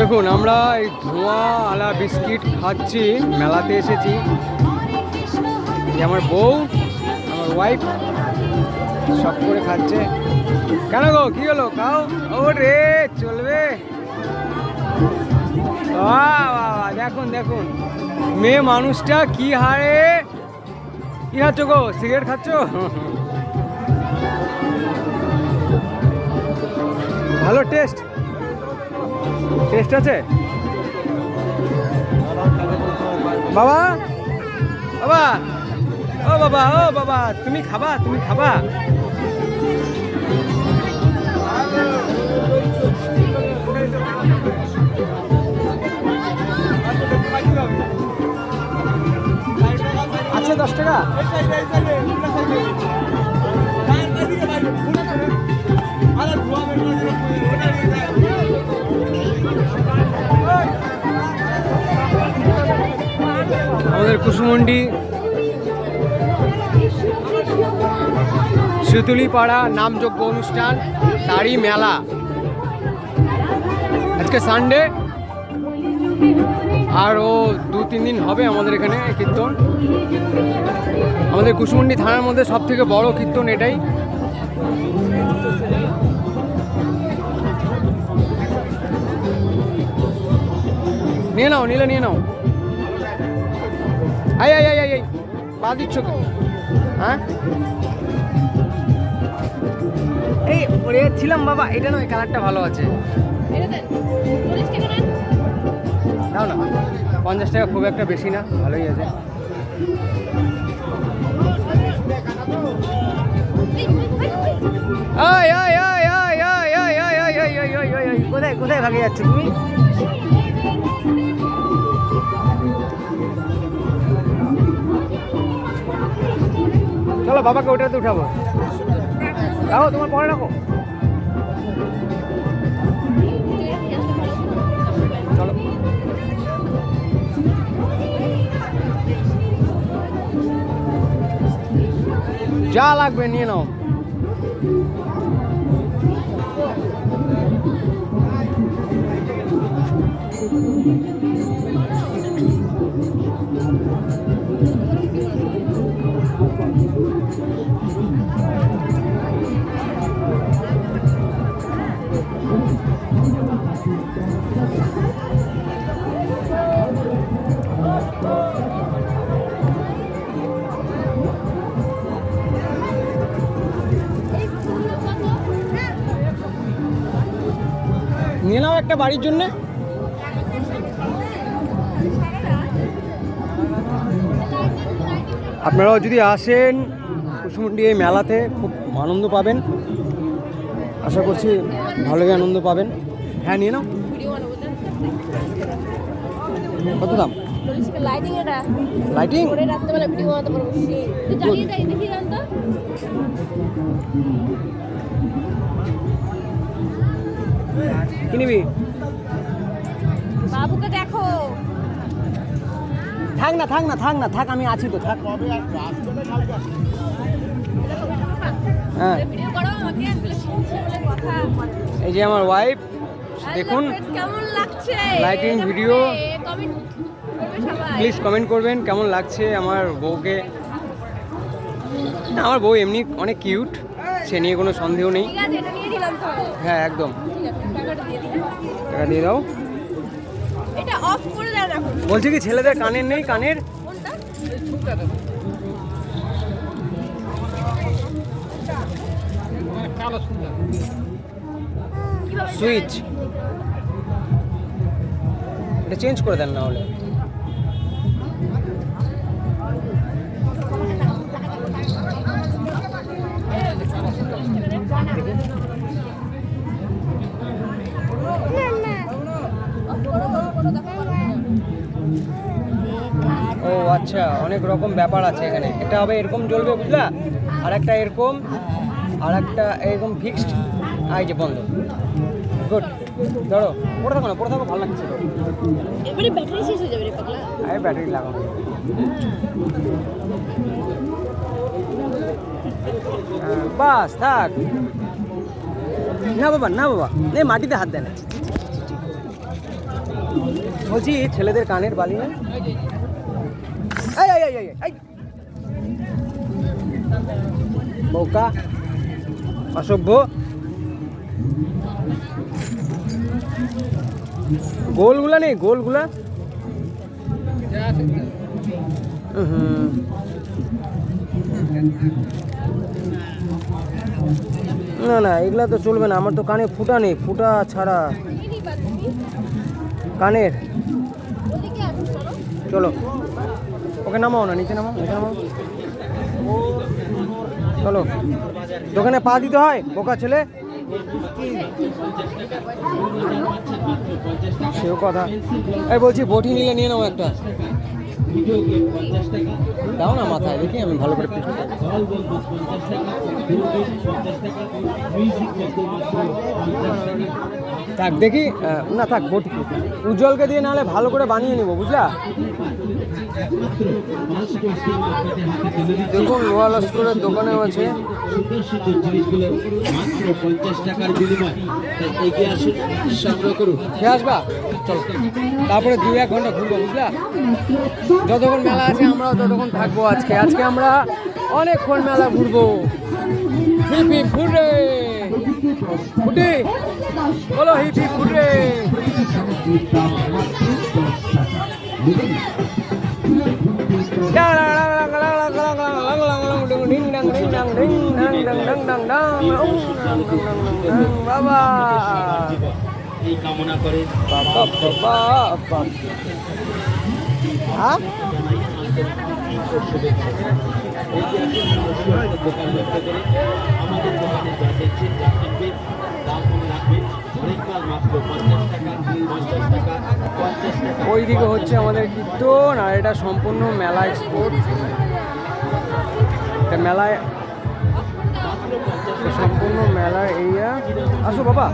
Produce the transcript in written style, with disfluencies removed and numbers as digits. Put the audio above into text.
দেখুন আমরা এই ধোঁয়া আলা বিস্কিট খাচ্ছি, মেলাতে এসেছি। আমার বউ, আমার ওয়াইফ সব করে খাচ্ছে। কেন গো, কি হলো? খাও। ও রে, চলবে। দেখুন দেখুন মেয়ে মানুষটা কি হারে। কি খাচ্ছ গো? সিগারেট খাচ্ছ? ভালো টেস্ট আছে বাবা। বাবা, ও বাবা, ও বাবা, তুমি খাবা? আছে 10 টাকা। আমাদের কুসুমুন্ডি সুতুলিপাড়া নামযোগ্য অনুষ্ঠান, তারই মেলা। আজকে সানডে, আরও 2-3 দিন হবে আমাদের এখানে কীর্তন। আমাদের কুসুমুন্ডি থানার মধ্যে সব থেকে বড় কীর্তন এটাই। নিয়ে নাও, নিয়ে নাও। আই পা দিচ্ছ? হ্যাঁ, এই ওরে ছিলাম বাবা। এটা নয়, কালারটা ভালো আছে। দাও না, 50 টাকা খুব একটা বেশি না, ভালোই আছে। কোথায় কোথায় ভাগে যাচ্ছে তুমি? চলো বাবাকে ওটাতে উঠাবো। রাখো, তোমার পরে রাখো। চলো, যা লাগবে নিয়ে নাও। নিয়ে নাও একটা বাড়ির জন্যে। আপনারাও যদি আসেন কুসুমুন্ডি এই মেলাতে, খুব আনন্দ পাবেন। আশা করছি ভালোই আনন্দ পাবেন। হ্যাঁ, নিয়ে নাও। কত দাম? লাইটিং কি নিবি? বাবুকে দেখো। থাক না, থাক, আমি আছি তো, থাক। হ্যাঁ, এই যে আমার ওয়াইফ, দেখুন কেমন লাগছে লাইটিং ভিডিও। প্লিজ কমেন্ট করবেন কেমন লাগছে আমার বউকে। না, আমার বউ এমনি অনেক কিউট, সে নিয়ে কোনো সন্দেহ নেই। হ্যাঁ, একদম। টাকা দিয়ে দাও। এটা অফ করে দাও না। বলছি কি, ছেলেদের কানের নেই? কানের সুইচ এটা চেঞ্জ করে দেন না হলে। ও আচ্ছা, অনেক রকম ব্যাপার আছে এখানে। এটা হবে এরকম জ্বলবে, বুঝলা? আর একটা এরকম, আর একটা এরকম ফিক্সড। এই যে বন্ধ। গুড, ধরো। পড়ে থাকো, ভালো লাগছে। এবারে ব্যাটারি শেষ হয়ে যাবে রে পাগলা। আরে ব্যাটারি লাগানো। বাস থাক। না বাবা, এই মাটিতে হাত দেয় না। বলছি ছেলেদের কানের বালি না? এই, এই, এই, এই, এই। বোকা অসভ্য। গোলগুলা নেই, গোলগুলা। হুম, না না এগুলা তো চলবে না, আমার তো কানে ফুটা নেই, ফুটা ছাড়া এরই বাদ দিবি। কানের। ওদিকে আসো, চলো। চলো ওকে নামাও না, নিচে নামাও, নিচে নামাও। চলো, দোকানে পা দিতে হয় বোকা ছেলে। সেও কথা। এই বলছি বটি নিলে নিয়ে নাও একটা, দাও না মাথায়, দেখি আমি ভালো করে পিছনে। থাক দেখি, না থাক বটি উজ্জ্বলকে দিয়ে নাহলে ভালো করে বানিয়ে নিব, বুঝলা। দেখুন লোহা লস্করের দোকানেও আছে। খেয়ে আসবা, চলো তারপরে 2-1 ঘন্টা ঘুরবো, বুঝলা। যতক্ষণ মেলা আছে আমরাও ততক্ষণ থাকবো। আজকে আজকে আমরা অনেকক্ষণ মেলা ঘুরবো। হিপ হিপ হুররে, ফুটি বলো হিপ হিপ হুররে। বাবা এই কামনা করে হ্যাঁ দোকান লক্ষ্য করে আমাদের দোকানে যা দেখছেন যা কিনবেন দাম মনে রাখবেন। অনেক মাল মাত্র 50 টাকা, 50 টাকা, 50 টাকা। ওইদিকে হচ্ছে আমাদের কীর্তন, আর এটা সম্পূর্ণ মেলা এক্সপোর্ট। এটা মেলায় সম্পূর্ণ মেলার এরিয়া। আসো বাবা।